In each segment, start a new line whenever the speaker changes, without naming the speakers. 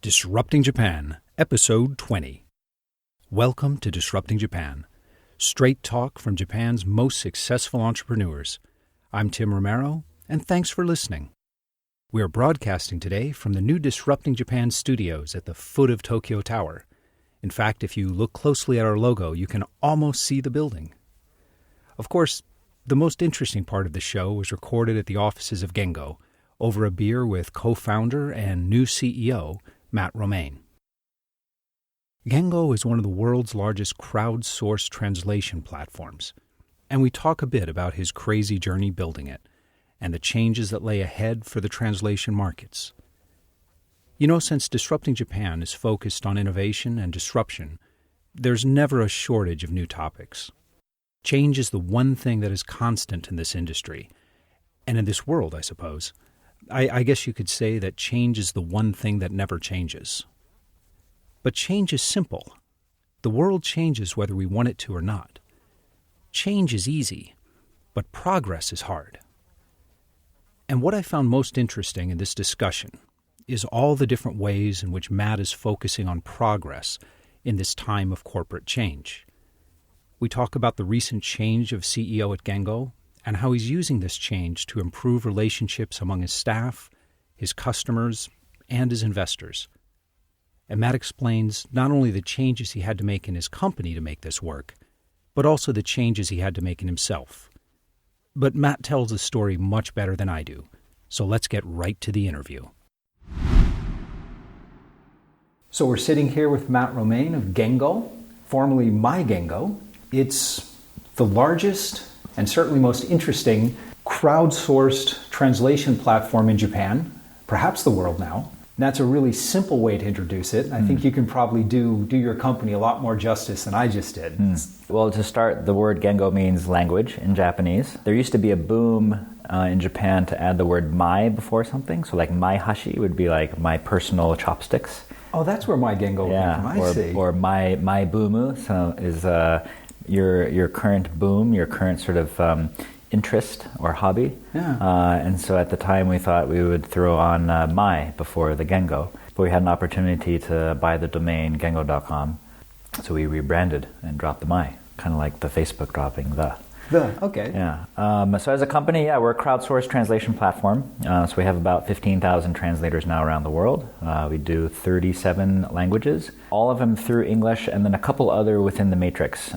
Disrupting Japan, Episode 20. Welcome to Disrupting Japan, straight talk from Japan's most successful entrepreneurs. I'm Tim Romero, and thanks for listening. We are broadcasting today from the new Disrupting Japan studios at the foot of Tokyo Tower. In fact, if you look closely at our logo, you can almost see the building. Of course, the most interesting part of the show was recorded at the offices of Gengo, over a beer with co-founder and new CEO, Matt Romaine. Gengo is one of the world's largest crowdsourced translation platforms, and we talk a bit about his crazy journey building it and the changes that lay ahead for the translation markets. You know, since Disrupting Japan is focused on innovation and disruption, there's never a shortage of new topics. Change is the one thing that is constant in this industry, and in this world, I suppose. I guess you could say that change is the one thing that never changes. But change is simple. The world changes whether we want it to or not. Change is easy, but progress is hard. And what I found most interesting in this discussion is all the different ways in which Matt is focusing on progress in this time of corporate change. We talk about the recent change of CEO at Gengo, and how he's using this change to improve relationships among his staff, his customers, and his investors. And Matt explains not only the changes he had to make in his company to make this work, but also the changes he had to make in himself. But Matt tells the story much better than I do, so let's get right to the interview. So we're sitting here with Matt Romaine of Gengo, formerly My Gengo. It's the largest and certainly most interesting crowdsourced translation platform in Japan, perhaps the world now. And that's a really simple way to introduce it. I think you can probably do your company a lot more justice than I just did.
Well, to start, the word Gengo means language in Japanese. There used to be a boom in Japan to add the word mai before something. So like mai hashi would be like my personal chopsticks.
Oh, that's where My Gengo came from. I see.
Or my boomu, so is your current boom, your current sort of interest or hobby.
Yeah.
And so at the time we thought we would throw on my before the Gengo. But we had an opportunity to buy the domain gengo.com. So we rebranded and dropped the my, kind of like the Facebook dropping the.
Okay.
Yeah. So as a company, we're a crowdsourced translation platform. So we have about 15,000 translators now around the world. We do 37 languages, all of them through English, and then a couple other within the matrix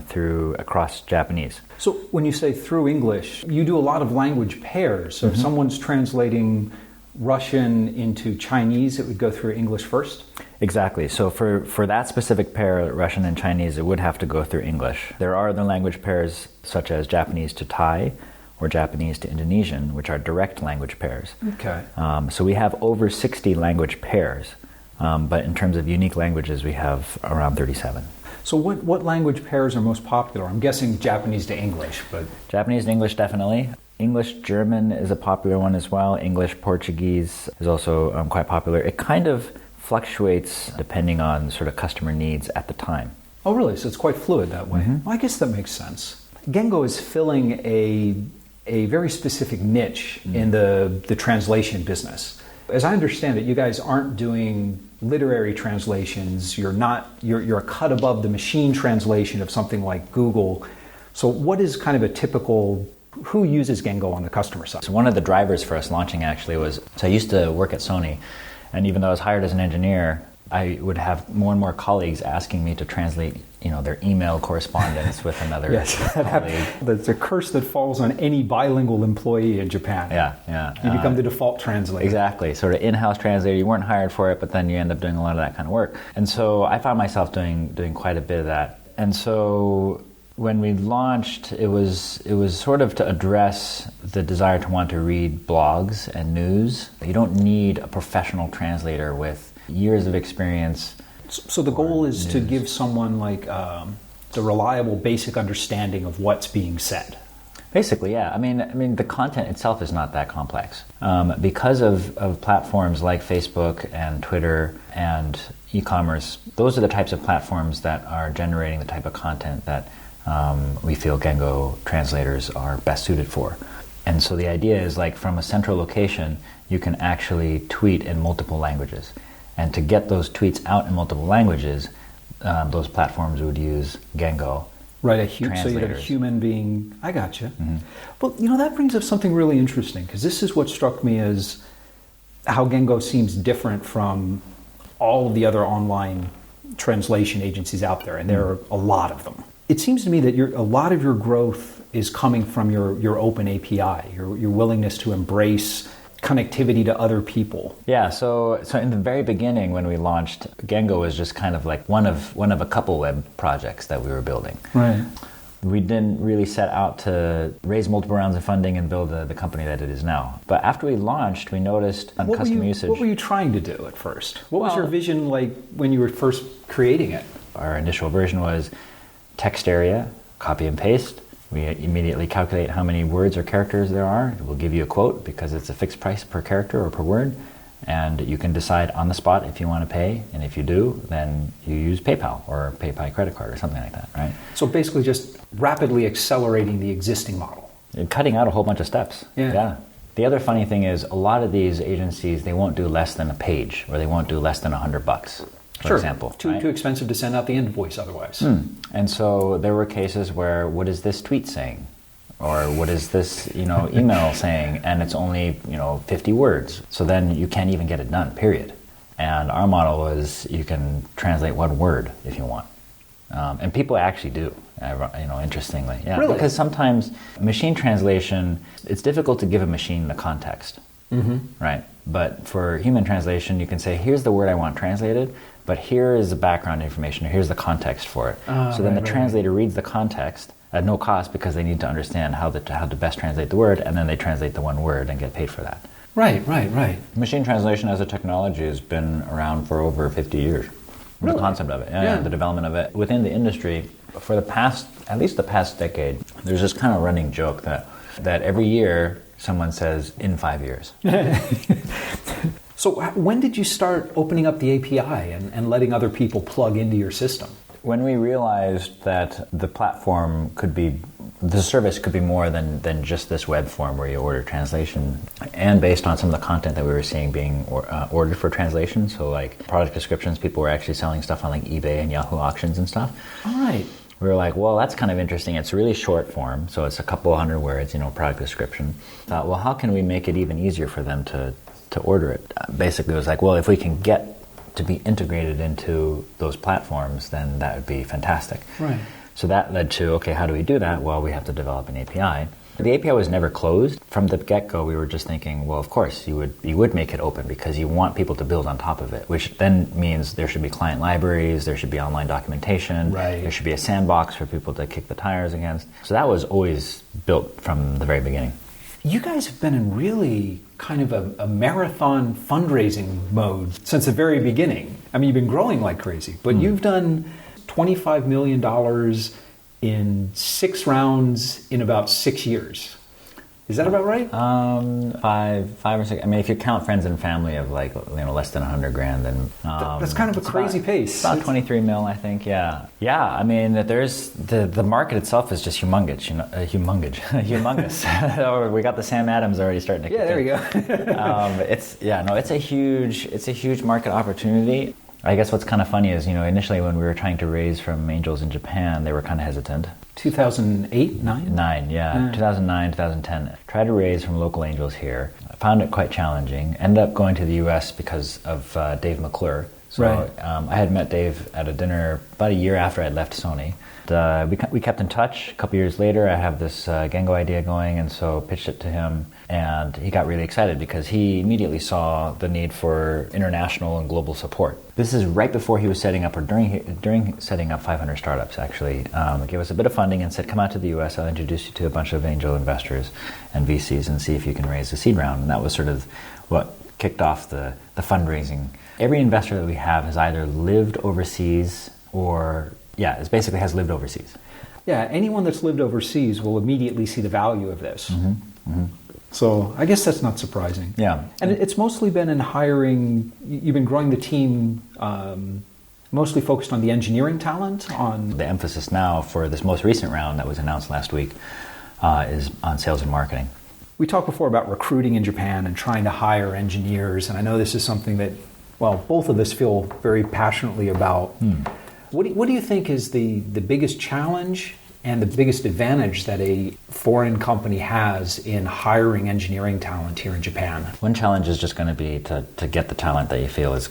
through across Japanese.
So when you say through English, you do a lot of language pairs. So if someone's translating Russian into Chinese, it would go through English first?
Exactly. So for that specific pair, Russian and Chinese, it would have to go through English. There are other language pairs such as Japanese to Thai or Japanese to Indonesian, which are direct language pairs.
Okay.
So we have over 60 language pairs, but in terms of unique languages, we have around 37.
So what language pairs are most popular? I'm guessing Japanese to English, but...
Japanese to English, definitely. English-German is a popular one as well. English-Portuguese is also quite popular. It kind of fluctuates depending on sort of customer needs at the time.
Oh, really? So it's quite fluid that way. Well, I guess that makes sense. Gengo is filling a very specific niche in the translation business. As I understand it, you guys aren't doing literary translations. You're a cut above the machine translation of something like Google. So what is kind of a typical... Who uses Gengo on the customer side?
So one of the drivers for us launching actually was, so I used to work at Sony, and even though I was hired as an engineer, I would have more and more colleagues asking me to translate, their email correspondence with another colleague.
That's a curse that falls on any bilingual employee in Japan.
Yeah.
You become the default translator.
Exactly. Sort of in-house translator. You weren't hired for it, but then you end up doing a lot of that kind of work. And so I found myself doing quite a bit of that. And so when we launched, it was sort of to address the desire to want to read blogs and news. You don't need a professional translator with years of experience.
So the goal is to give someone like the reliable basic understanding of what's being said.
Basically, yeah. I mean, the content itself is not that complex. Because of platforms like Facebook and Twitter and e-commerce, those are the types of platforms that are generating the type of content that we feel Gengo translators are best suited for. And so the idea is, like, from a central location, you can actually tweet in multiple languages. And to get those tweets out in multiple languages, those platforms would use Gengo.
Right, so you'd have a human being. I gotcha. Mm-hmm. Well, that brings up something really interesting, because this is what struck me as how Gengo seems different from all of the other online translation agencies out there, and there are a lot of them. It seems to me that a lot of your growth is coming from your open API, your willingness to embrace connectivity to other people.
Yeah, so in the very beginning when we launched, Gengo was just kind of like one of a couple web projects that we were building.
Right.
We didn't really set out to raise multiple rounds of funding and build the company that it is now. But after we launched, we noticed on customer usage.
What were you trying to do at first? What was your vision like when you were first creating it?
Our initial version was text area, copy and paste. We immediately calculate how many words or characters there are. It will give you a quote because it's a fixed price per character or per word. And you can decide on the spot if you want to pay. And if you do, then you use PayPal or PayPal credit card or something like that, right?
So basically just rapidly accelerating the existing model.
And cutting out a whole bunch of steps. Yeah. The other funny thing is a lot of these agencies, they won't do less than a page or they won't do less than $100. For example.
Too expensive to send out the invoice otherwise.
And so there were cases where, what is this tweet saying? Or what is this, email saying? And it's only, 50 words. So then you can't even get it done, period. And our model was you can translate one word if you want. And people actually do, interestingly. Yeah,
really?
Because sometimes machine translation, it's difficult to give a machine the context, right? But for human translation, you can say, here's the word I want translated, but here is the background information, or here's the context for it. So then the translator reads the context at no cost because they need to understand how to best translate the word, and then they translate the one word and get paid for that.
Right.
Machine translation as a technology has been around for over 50 years.
Really?
The concept of it, the development of it. Within the industry, for at least the past decade, there's this kind of running joke that every year someone says, in 5 years.
So when did you start opening up the API and letting other people plug into your system?
When we realized that the service could be more than just this web form where you order translation, and based on some of the content that we were seeing being ordered for translation, so like product descriptions, people were actually selling stuff on like eBay and Yahoo auctions and stuff.
All right.
We were like, well, that's kind of interesting. It's really short form, so it's a couple hundred words, product description. Thought, well, how can we make it even easier for them to order it? Basically, it was like, well, if we can get to be integrated into those platforms, then that would be fantastic.
Right.
So that led to, okay, how do we do that? Well, we have to develop an API. The API was never closed. From the get-go, we were just thinking, well, of course, you would make it open because you want people to build on top of it, which then means there should be client libraries, there should be online documentation, there should be a sandbox for people to kick the tires against. So that was always built from the very beginning.
You guys have been in really kind of a marathon fundraising mode since the very beginning. I mean, you've been growing like crazy, but you've done $25 million in 6 rounds in about 6 years. Is that about right?
5 or 6. I mean, if you count friends and family of like less than $100,000, then
that's kind of a crazy pace.
About 23 mil, I think. Yeah. I mean, there's the market itself is just humongous. Humongous. We got the Sam Adams already starting to.
Yeah, there we go.
It's a huge market opportunity. I guess what's kind of funny is, initially when we were trying to raise from angels in Japan, they were kind of hesitant.
2008, 9?
9, yeah. 2009, 2010. Tried to raise from local angels here. I found it quite challenging. Ended up going to the U.S. because of Dave McClure. So I had met Dave at a dinner about a year after I'd left Sony. We kept in touch. A couple years later, I have this Gengo idea going, and so pitched it to him. And he got really excited because he immediately saw the need for international and global support. This is right before he was setting up, or during setting up 500 Startups, actually. He gave us a bit of funding and said, come out to the U.S., I'll introduce you to a bunch of angel investors and VCs and see if you can raise a seed round. And that was sort of what kicked off the fundraising. Every investor that we have has either lived overseas it basically has lived overseas.
Yeah, anyone that's lived overseas will immediately see the value of this. So I guess that's not surprising.
Yeah.
And it's mostly been in hiring. You've been growing the team mostly focused on the engineering talent?
The emphasis now for this most recent round that was announced last week is on sales and marketing.
We talked before about recruiting in Japan and trying to hire engineers, and I know this is something that well, both of us feel very passionately about. What do you think is the biggest challenge and the biggest advantage that a foreign company has in hiring engineering talent here in Japan?
One challenge is just going to be to get the talent that you feel is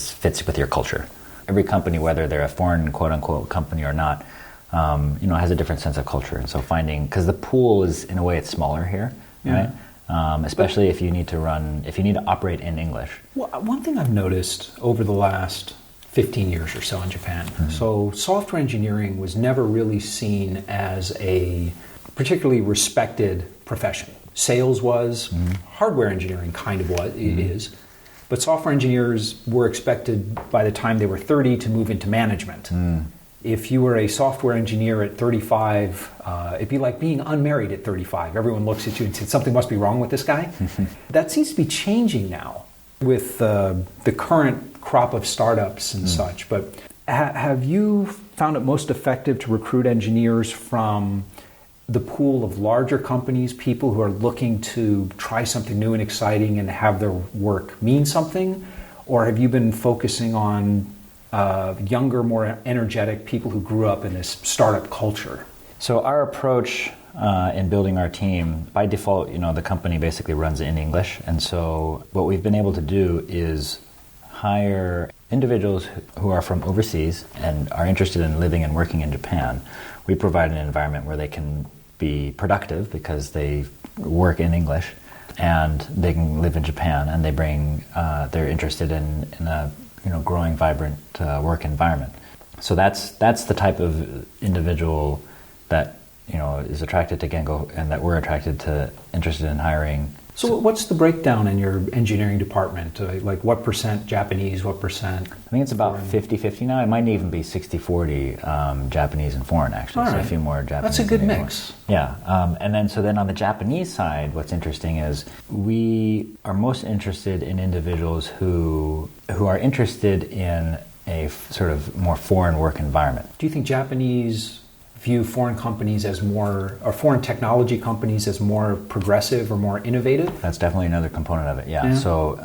fits with your culture. Every company, whether they're a foreign quote unquote company or not, has a different sense of culture. And so because the pool is, in a way, it's smaller here, right? Especially if you need to operate in English.
Well, one thing I've noticed over the last 15 years or so in Japan, so software engineering was never really seen as a particularly respected profession. Sales was, hardware engineering kind of was, it is, but software engineers were expected by the time they were 30 to move into management. If you were a software engineer at 35, it'd be like being unmarried at 35. Everyone looks at you and says, something must be wrong with this guy. That seems to be changing now with the current crop of startups and such. But have you found it most effective to recruit engineers from the pool of larger companies, people who are looking to try something new and exciting and have their work mean something? Or have you been focusing on younger, more energetic people who grew up in this startup culture?
So our approach in building our team, by default, the company basically runs in English. And so what we've been able to do is hire individuals who are from overseas and are interested in living and working in Japan. We provide an environment where they can be productive because they work in English and they can live in Japan, and they're interested in a growing, vibrant work environment. So that's the type of individual that is attracted to Gengo and that we're interested in hiring.
So what's the breakdown in your engineering department? Like what percent Japanese, what percent?
I think it's about 50-50 now. It might even be 60-40 Japanese and foreign, actually.
All
so
right.
a few more Japanese.
That's a good mix.
Yeah. And then on the Japanese side, what's interesting is we are most interested in individuals who are interested in a sort of more foreign work environment.
Do you think Japanese view foreign companies as more, or foreign technology companies as more progressive or more innovative?
That's definitely another component of it, yeah. So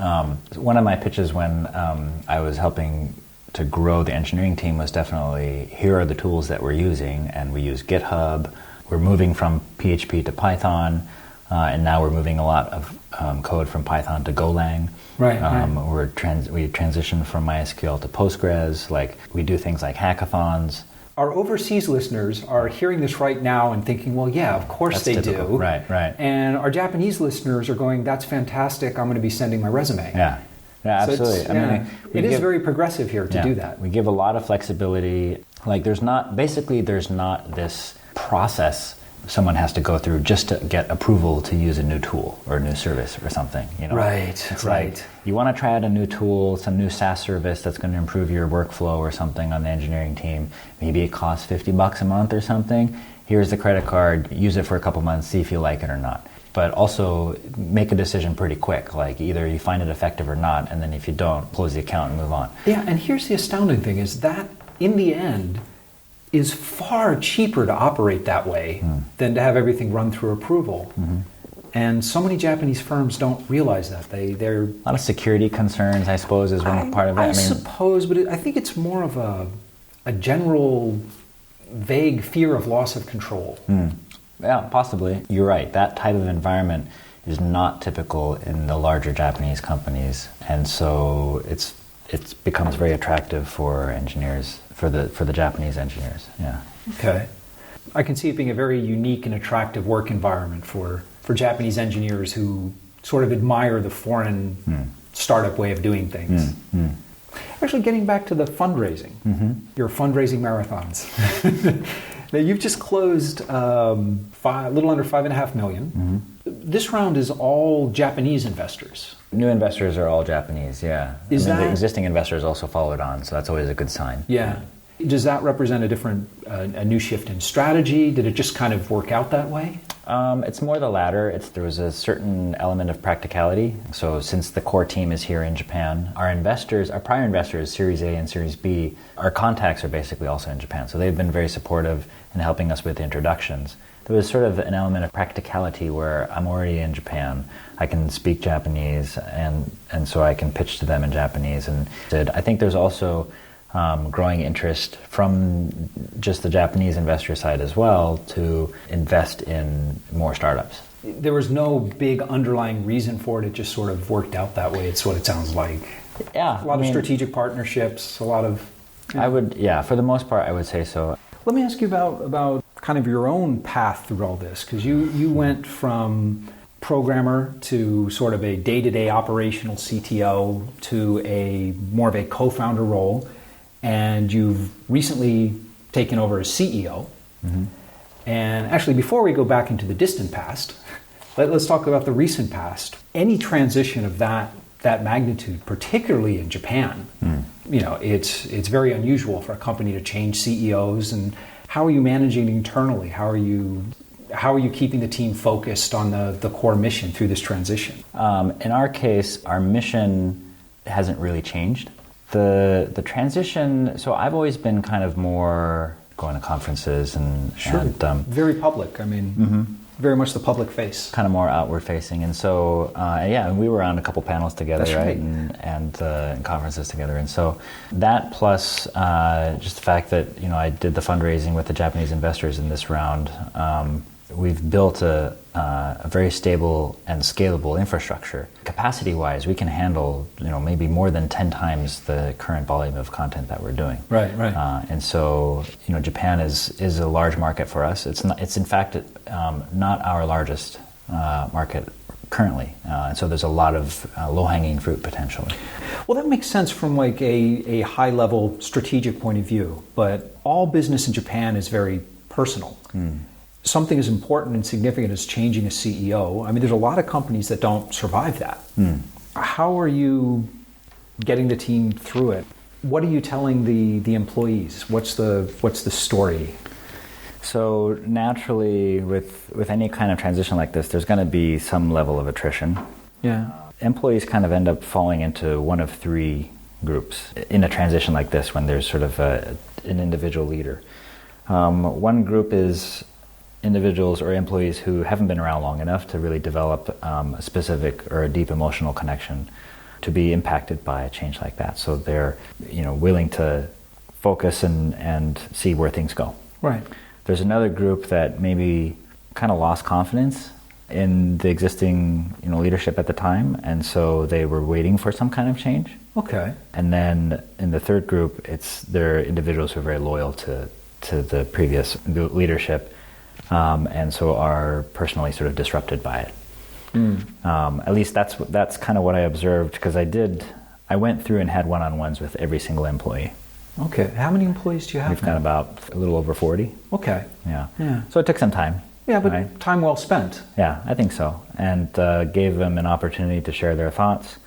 one of my pitches when I was helping to grow the engineering team was definitely, here are the tools that we're using, and we use GitHub. We're moving from PHP to Python, and now we're moving a lot of code from Python to Golang.
Right.
We transitioned from MySQL to Postgres. Like, we do things like hackathons.
Our overseas listeners are hearing this right now and thinking, well, yeah, of course
That's
they
typical.
do.
Right.
And our Japanese listeners are going, that's fantastic, I'm going to be sending my resume.
Yeah, absolutely.
So it is very progressive here to do that.
We give a lot of flexibility. Like, there's not this process someone has to go through just to get approval to use a new tool or a new service or something.
Right.
It's like, you want to try out a new tool, some new SaaS service that's going to improve your workflow or something on the engineering team. Maybe it costs $50 a month or something. Here's the credit card. Use it for a couple months. See if you like it or not. But also make a decision pretty quick. Like, either you find it effective or not, and then if you don't, close the account and move on.
Yeah, and here's the astounding thing is that in the end is far cheaper to operate that way than to have everything run through approval. And so many Japanese firms don't realize that. They're
a lot of security concerns, I suppose, is one part of it.
I suppose, but I think it's more of a general vague fear of loss of control.
Yeah, possibly. You're right. That type of environment is not typical in the larger Japanese companies, and so it becomes very attractive for engineers, for the Japanese engineers. Yeah.
Okay. I can see it being a very unique and attractive work environment for Japanese engineers who sort of admire the foreign startup way of doing things. Actually, getting back to the fundraising, your fundraising marathons. Now, you've just closed a little under $5.5 million. This round is all Japanese investors.
New investors are all Japanese, yeah.
The
existing investors also followed on, so that's always a good sign.
Yeah. Does that represent a new shift in strategy? Did it just kind of work out that way?
It's more the latter. There was a certain element of practicality. So since the core team is here in Japan, our prior investors, Series A and Series B, our contacts are basically also in Japan. So they've been very supportive in helping us with introductions. there was sort of an element of practicality where I'm already in Japan. I can speak Japanese, and so I can pitch to them in Japanese. And I think there's also growing interest from just the Japanese investor side as well to invest in more startups.
There was no big underlying reason for it. It just sort of worked out that way. It's what it sounds like.
Yeah.
A lot of strategic partnerships, a lot of...
for the most part, I would say so.
Let me ask you about kind of your own path through all this, because you went from programmer to sort of a day-to-day operational CTO to a more of a co-founder role, and you've recently taken over as CEO. Mm-hmm. And actually, before we go back into the distant past, let's talk about the recent past. Any transition of that magnitude, particularly in Japan, it's very unusual for a company to change CEOs. And how are you managing internally? How are you keeping the team focused on the core mission through this transition?
In our case, our mission hasn't really changed. The transition. So I've always been kind of more going to conferences and
very public. I mean. Very much the public face.
Kind of more outward facing. And so, we were on a couple panels together, right? And conferences together. And so that plus just the fact that, I did the fundraising with the Japanese investors in this round, we've built a very stable and scalable infrastructure. Capacity-wise, we can handle, maybe more than 10 times the current volume of content that we're doing.
Right.
And so, Japan is a large market for us. It's in fact not our largest market currently. And so there's a lot of low-hanging fruit potentially.
Well, that makes sense from like a high-level strategic point of view. But all business in Japan is very personal. Something as important and significant as changing a CEO, I mean, there's a lot of companies that don't survive that. How are you getting the team through it? What are you telling the employees? What's the story?
So naturally, with any kind of transition like this, there's going to be some level of attrition.
Yeah.
Employees kind of end up falling into one of three groups in a transition like this when there's sort of an individual leader. One group is individuals or employees who haven't been around long enough to really develop a specific or a deep emotional connection to be impacted by a change like that. So they're, willing to focus and see where things go.
Right.
There's another group that maybe kind of lost confidence in the existing, leadership at the time, and so they were waiting for some kind of change.
Okay.
And then in the third group, they're individuals who are very loyal to the previous leadership. And so are personally sort of disrupted by it. At least that's kind of what I observed, because I went through and had one-on-ones with every single employee.
Okay. How many employees do you have?
We've got about a little over 40.
Okay.
Yeah. So it took some time.
Yeah, but
right?
Time well spent.
Yeah, I think so. And gave them an opportunity to share their thoughts,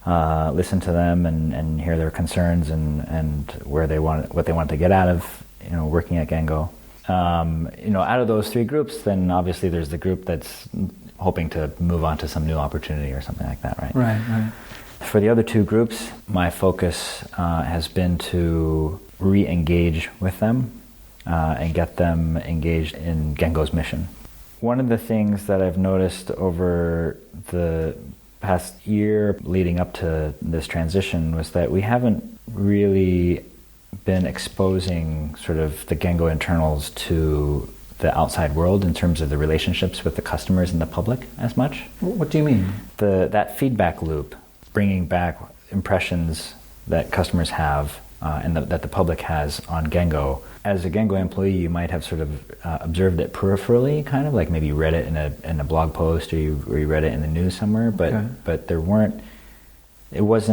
listen to them and hear their concerns and what they wanted to get out of, working at Gengo. Out of those three groups, then obviously there's the group that's hoping to move on to some new opportunity or something like that, right?
Right.
For the other two groups, my focus has been to re-engage with them and get them engaged in Gengo's mission. One of the things that I've noticed over the past year leading up to this transition was that we haven't really been exposing sort of the Gengo internals to the outside world in terms of the relationships with the customers and the public as much.
What do you mean?
That feedback loop, bringing back impressions that customers have and that the public has on Gengo. As a Gengo employee, you might have sort of observed it peripherally, kind of like maybe you read it in a blog post or you read it in the news somewhere, but there weren't. It was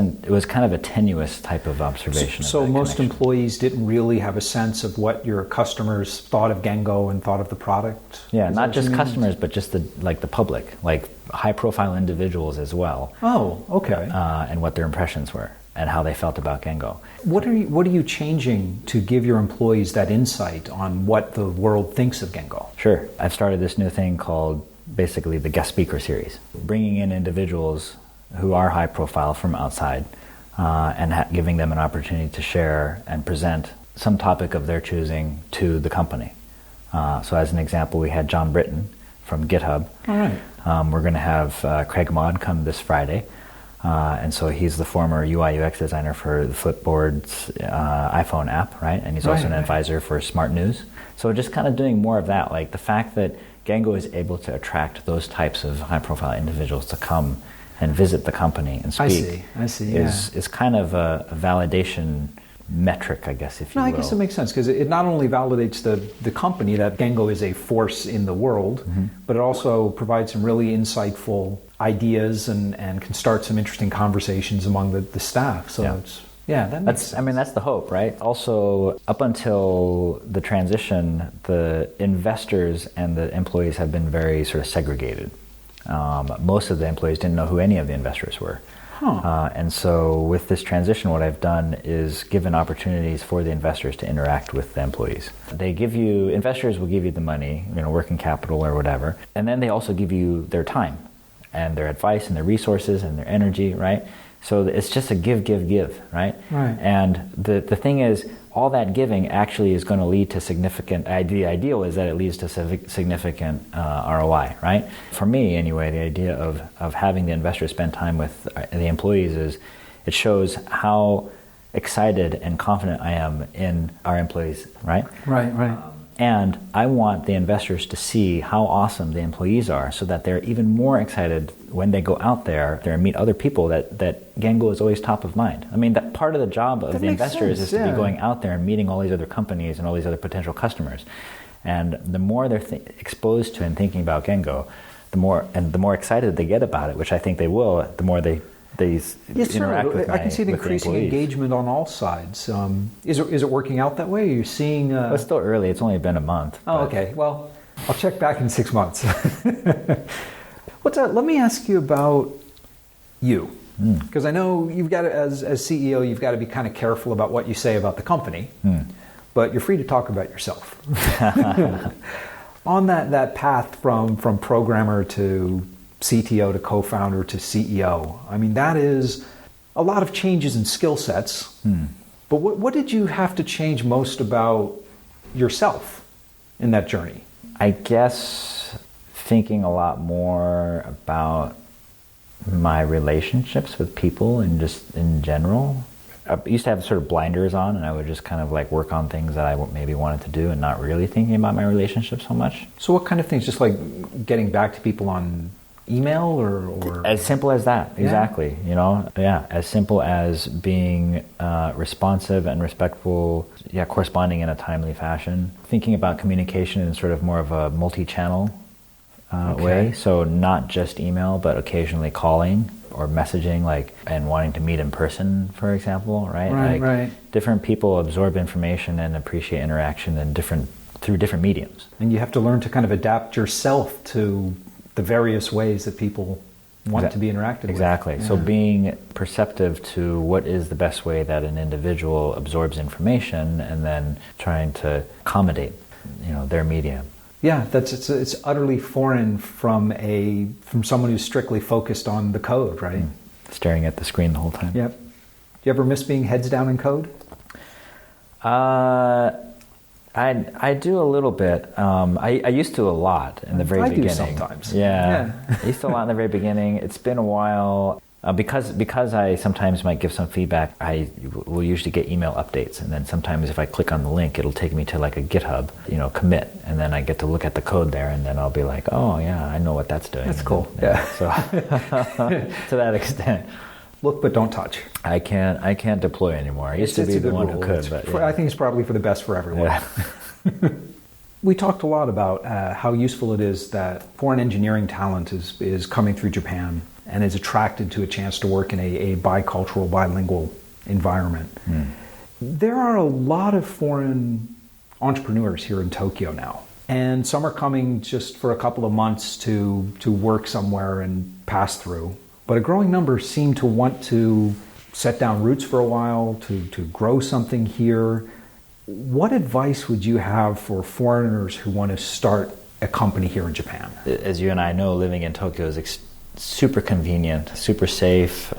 kind of a tenuous type of observation.
So most employees didn't really have a sense of what your customers thought of Gengo and thought of the product?
Yeah, not just customers, but just the public, like high-profile individuals as well.
Oh, okay.
And what their impressions were and how they felt about Gengo.
What are you changing to give your employees that insight on what the world thinks of Gengo?
Sure. I've started this new thing called basically the guest speaker series, bringing in individuals who are high profile from outside and giving them an opportunity to share and present some topic of their choosing to the company. So as an example, we had John Britton from GitHub.
All right.
We're going to have Craig Maud come this Friday. And so he's the former UI UX designer for the Flipboard's iPhone app, right? And he's also an advisor for Smart News. So just kind of doing more of that, like the fact that Gengo is able to attract those types of high-profile individuals to come and visit the company and speak.
I see.
Is kind of a validation metric, I guess, if you will.
I guess it makes sense because it not only validates the company that Gengo is a force in the world, but it also provides some really insightful ideas and can start some interesting conversations among the staff. So that makes sense.
I mean, that's the hope, right? Also, up until the transition, the investors and the employees have been very sort of segregated. Most of the employees didn't know who any of the investors were. And so with this transition, what I've done is given opportunities for the investors to interact with the employees. Investors will give you the money, working capital or whatever, and then they also give you their time and their advice and their resources and their energy, right? So it's just a give, right?
Right.
And the thing is, all that giving actually is going to lead to significant, the ideal is that it leads to significant ROI, right? For me, anyway, the idea of having the investors spend time with the employees is, it shows how excited and confident I am in our employees, right?
Right.
And I want the investors to see how awesome the employees are so that they're even more excited when they go out there and meet other people that Gengo is always top of mind. I mean, that part of the job of the investors is to be going out there and meeting all these other companies and all these other potential customers. And the more they're exposed to and thinking about Gengo, the more excited they get about it, which I think they will, the more they interact with
I can see the increasing engagement on all sides. Is it working out that way? Are you seeing...
Well, it's still early. It's only been a month.
Oh, okay. Well, I'll check back in 6 months. Let me ask you about you. Because I know you've got to, as CEO, you've got to be kind of careful about what you say about the company. But you're free to talk about yourself. On that path from programmer to CTO to co-founder to CEO. I mean, that is a lot of changes in skill sets. But what did you have to change most about yourself in that journey?
I guess thinking a lot more about my relationships with people and just in general. I used to have sort of blinders on, and I would just kind of like work on things that I maybe wanted to do and not really thinking about my relationships so much.
So what kind of things? Just like getting back to people on email or
as simple as that, exactly. As simple as being responsive and respectful, corresponding in a timely fashion, thinking about communication in sort of more of a multi-channel way, so not just email but occasionally calling or messaging, and wanting to meet in person, for example, right?
Right.
Different people absorb information and appreciate interaction through different mediums,
and you have to learn to kind of adapt yourself to the various ways that people want to be interacted with.
Exactly. So being perceptive to what is the best way that an individual absorbs information, and then trying to accommodate, their medium.
Yeah, it's utterly foreign from someone who's strictly focused on the code, right?
Staring at the screen the whole time.
Yep. Do you ever miss being heads down in code?
I do a little bit. I used to a lot in the very beginning.
I do sometimes.
Yeah. I used to a lot in the very beginning. It's been a while. Because I sometimes might give some feedback, I will usually get email updates. And then sometimes if I click on the link, it'll take me to like a GitHub, commit. And then I get to look at the code there, and then I'll be like, oh yeah, I know what that's doing.
That's cool.
So to that extent.
Look, but don't touch.
I can't deploy anymore. I used to be the one who could, but
I think it's probably for the best for everyone.
Yeah.
We talked a lot about how useful it is that foreign engineering talent is coming through Japan and is attracted to a chance to work in a bicultural, bilingual environment. There are a lot of foreign entrepreneurs here in Tokyo now, and some are coming just for a couple of months to work somewhere and pass through. But a growing number seem to want to set down roots for a while, to grow something here. What advice would you have for foreigners who want to start a company here in Japan?
As you and I know, living in Tokyo is super convenient, super safe,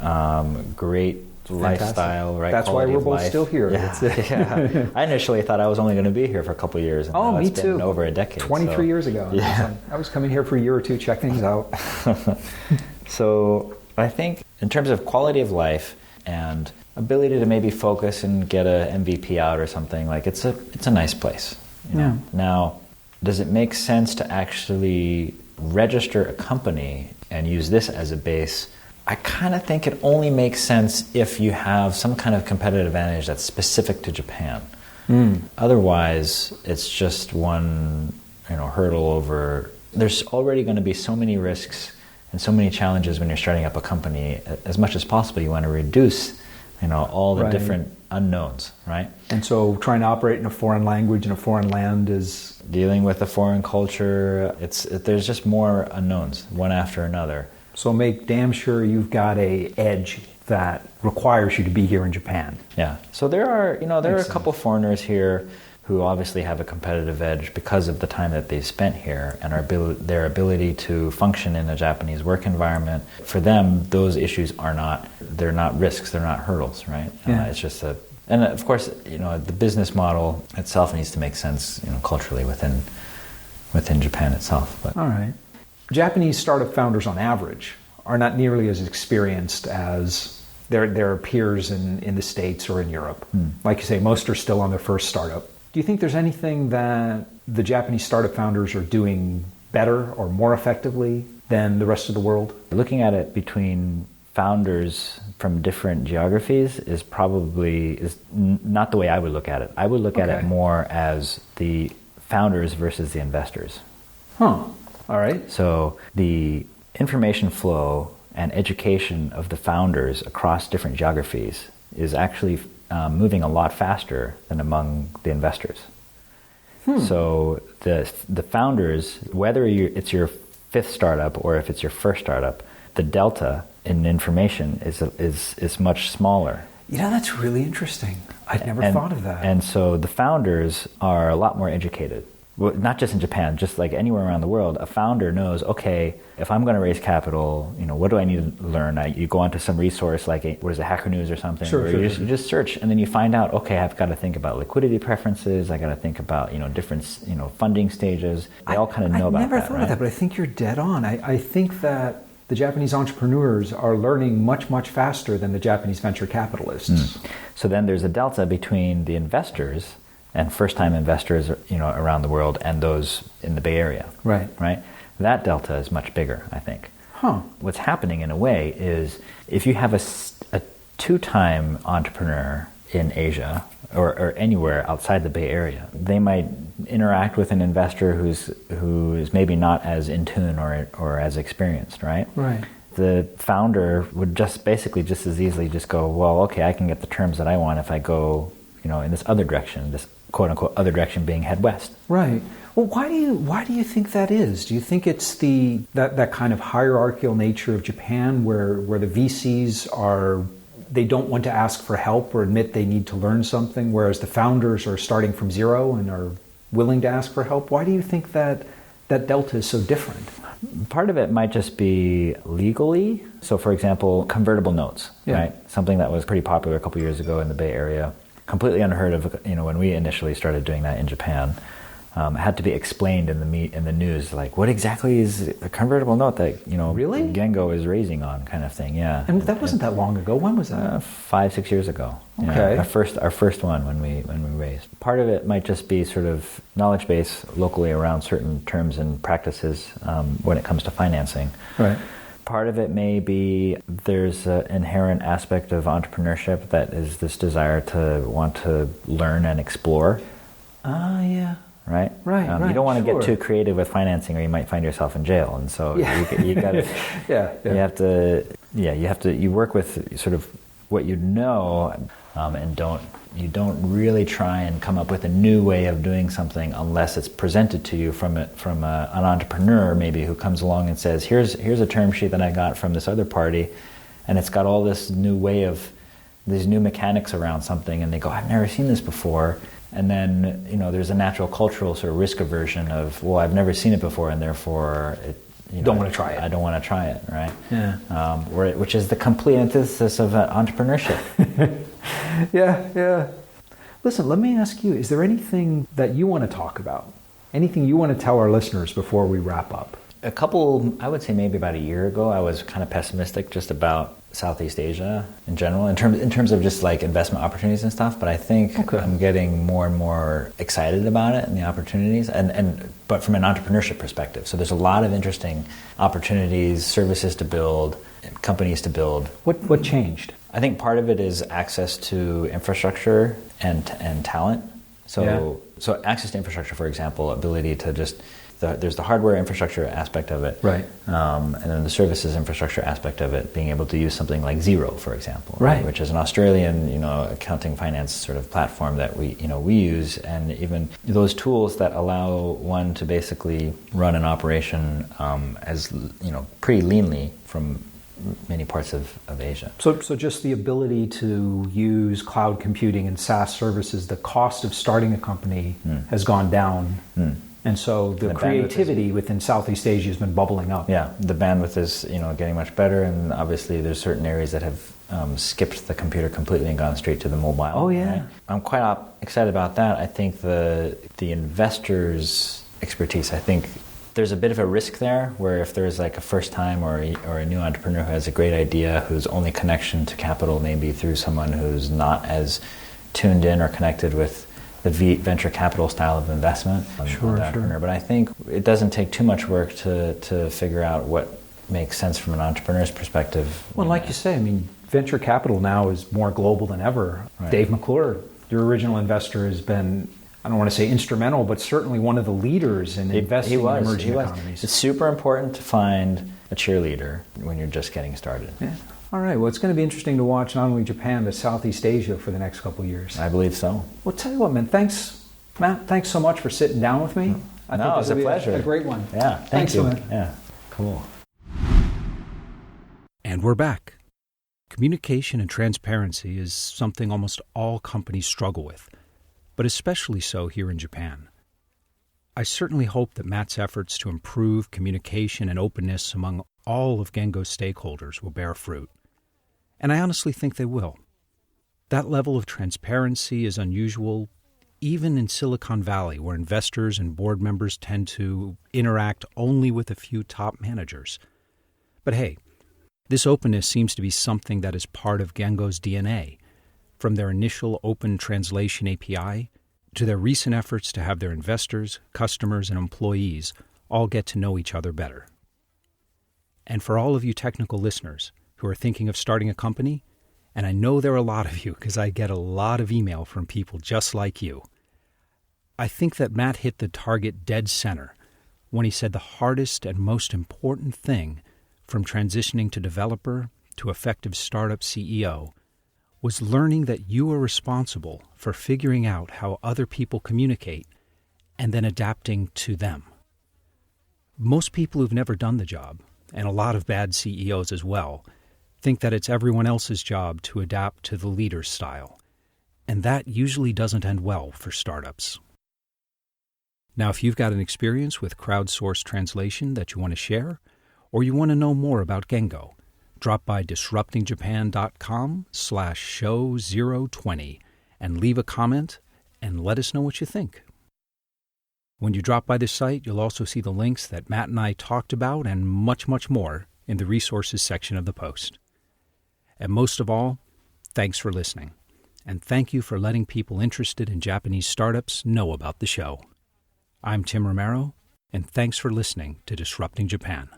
great lifestyle, right?
That's why we're both
life.
still here.
Yeah. I initially thought I was only going to be here for a couple of years. And now
me
it's
too.
been over a decade.
23 years ago.
Yeah.
I was coming here for a year or two, check things out.
So I think in terms of quality of life and ability to maybe focus and get a MVP out or something, like it's a nice place. You know? Now, does it make sense to actually register a company and use this as a base? I kind of think it only makes sense if you have some kind of competitive advantage that's specific to Japan. Otherwise, it's just one hurdle over. There's already going to be so many risks and so many challenges when you're starting up a company. As much as possible, you want to reduce all the different unknowns, right?
And so trying to operate in a foreign language in a foreign land is...
Dealing with a foreign culture, there's just more unknowns, one after another.
So make damn sure you've got a edge that requires you to be here in Japan.
Yeah. So there are a couple foreigners here who obviously have a competitive edge because of the time that they've spent here and their ability to function in a Japanese work environment. For them, those issues they're not risks, they're not hurdles, right?
Yeah.
It's just and of course, the business model itself needs to make sense, culturally within Japan itself. But.
All right. Japanese startup founders on average are not nearly as experienced as their peers in the States or in Europe. Like you say, most are still on their first startup. Do you think there's anything that the Japanese startup founders are doing better or more effectively than the rest of the world?
Looking at it between founders from different geographies is not the way I would look at it. I would look at it more as the founders versus the investors.
All right.
So the information flow and education of the founders across different geographies is actually moving a lot faster than among the investors. So the founders, whether it's your fifth startup or if it's your first startup, the delta in information is much smaller.
That's really interesting. I'd never thought of that.
And so the founders are a lot more educated. Well, not just in Japan, just like anywhere around the world, a founder knows, okay, if I'm going to raise capital, what do I need to learn? You go onto some resource like, Hacker News or something, you just search, and then you find out, okay, I've got to think about liquidity preferences, I got to think about, different, funding stages. They all kind of know about that,
I never thought of that, but I think you're dead on. I think that the Japanese entrepreneurs are learning much, much faster than the Japanese venture capitalists.
So then there's a delta between the investors and first-time investors, around the world, and those in the Bay Area. Right. That delta is much bigger, I think. What's happening in a way is if you have a two-time entrepreneur in Asia or anywhere outside the Bay Area, they might interact with an investor who is maybe not as in tune or as experienced, right?
Right.
The founder would just as easily just go, well, okay, I can get the terms that I want if I go, in this other direction, this quote-unquote other direction being head west.
Right. Well, why do you think that is? Do you think it's that kind of hierarchical nature of Japan where the VCs they don't want to ask for help or admit they need to learn something, whereas the founders are starting from zero and are willing to ask for help? Why do you think that delta is so different?
Part of it might just be legally. So, for example, convertible notes, right? Something that was pretty popular a couple years ago in the Bay Area. Completely unheard of, when we initially started doing that in Japan. It had to be explained in the news, like what exactly is a convertible note that
really?
Gengo is raising on, kind of thing. Yeah.
And that wasn't that long ago. When was that?
5-6 years ago.
Okay.
Yeah, our first one when we raised. Part of it might just be sort of knowledge base locally around certain terms and practices when it comes to financing.
Right.
Part of it may be there's an inherent aspect of entrepreneurship that is this desire to want to learn and explore.
Yeah.
Right?
Right.
You don't want to get too creative with financing or you might find yourself in jail. And so you got to, you work with sort of what you know and you don't really try and come up with a new way of doing something unless it's presented to you from an entrepreneur maybe who comes along and says, here's a term sheet that I got from this other party, and it's got all this new way of these new mechanics around something, and they go, I've never seen this before. And then there's a natural cultural sort of risk aversion of, well, I've never seen it before, and therefore
Don't want to try it.
I don't want to try it, right?
Yeah.
Which is the complete antithesis of entrepreneurship.
Yeah. Listen, let me ask you, is there anything that you want to talk about? Anything you want to tell our listeners before we wrap up?
I would say maybe about a year ago, I was kind of pessimistic just about Southeast Asia in general, in terms of just like investment opportunities and stuff. But I think I'm getting more and more excited about it and the opportunities, but from an entrepreneurship perspective. So there's a lot of interesting opportunities, services to build, companies to build.
What changed?
I think part of it is access to infrastructure and talent. So access to infrastructure, for example, ability to just there's the hardware infrastructure aspect of it,
right?
And then the services infrastructure aspect of it, being able to use something like Xero, for example,
right?
Which is an Australian, accounting finance sort of platform that we use, and even those tools that allow one to basically run an operation as pretty leanly from many parts of Asia.
So just the ability to use cloud computing and SaaS services, the cost of starting a company has gone down. And so the creativity within Southeast Asia has been bubbling up.
Yeah, the bandwidth is getting much better, and obviously there's certain areas that have skipped the computer completely and gone straight to the mobile.
Oh yeah,
right? I'm quite excited about that. I think the investors' expertise. I think there's a bit of a risk there, where if there's like a first time or a new entrepreneur who has a great idea, whose only connection to capital may be through someone who's not as tuned in or connected with the venture capital style of investment.
Sure.
But I think it doesn't take too much work to figure out what makes sense from an entrepreneur's perspective.
Well, like you say, I mean, venture capital now is more global than ever. Right. Dave McClure, your original investor, has been, I don't want to say instrumental, but certainly one of the leaders in investing in emerging economies.
It's super important to find a cheerleader when you're just getting started.
Yeah. All right. Well, it's going to be interesting to watch not only Japan, but Southeast Asia for the next couple of years.
I believe so.
Well, tell you what, man. Thanks, Matt. Thanks so much for sitting down with me.
I think it was a pleasure.
A great one.
Yeah.
Thanks
you.
Man.
Yeah. Cool.
And we're back. Communication and transparency is something almost all companies struggle with, but especially so here in Japan. I certainly hope that Matt's efforts to improve communication and openness among all of Gengo's stakeholders will bear fruit. And I honestly think they will. That level of transparency is unusual even in Silicon Valley, where investors and board members tend to interact only with a few top managers. But hey, this openness seems to be something that is part of Gengo's DNA, from their initial open translation API to their recent efforts to have their investors, customers, and employees all get to know each other better. And for all of you technical listeners who are thinking of starting a company, and I know there are a lot of you because I get a lot of email from people just like you, I think that Matt hit the target dead center when he said the hardest and most important thing from transitioning to developer to effective startup CEO was learning that you are responsible for figuring out how other people communicate and then adapting to them. Most people who've never done the job, and a lot of bad CEOs as well, think that it's everyone else's job to adapt to the leader's style, and that usually doesn't end well for startups. Now, if you've got an experience with crowdsourced translation that you want to share, or you want to know more about Gengo, drop by disruptingjapan.com/show020 and leave a comment and let us know what you think. When you drop by this site, you'll also see the links that Matt and I talked about and much, much more in the resources section of the post. And most of all, thanks for listening. And thank you for letting people interested in Japanese startups know about the show. I'm Tim Romero, and thanks for listening to Disrupting Japan.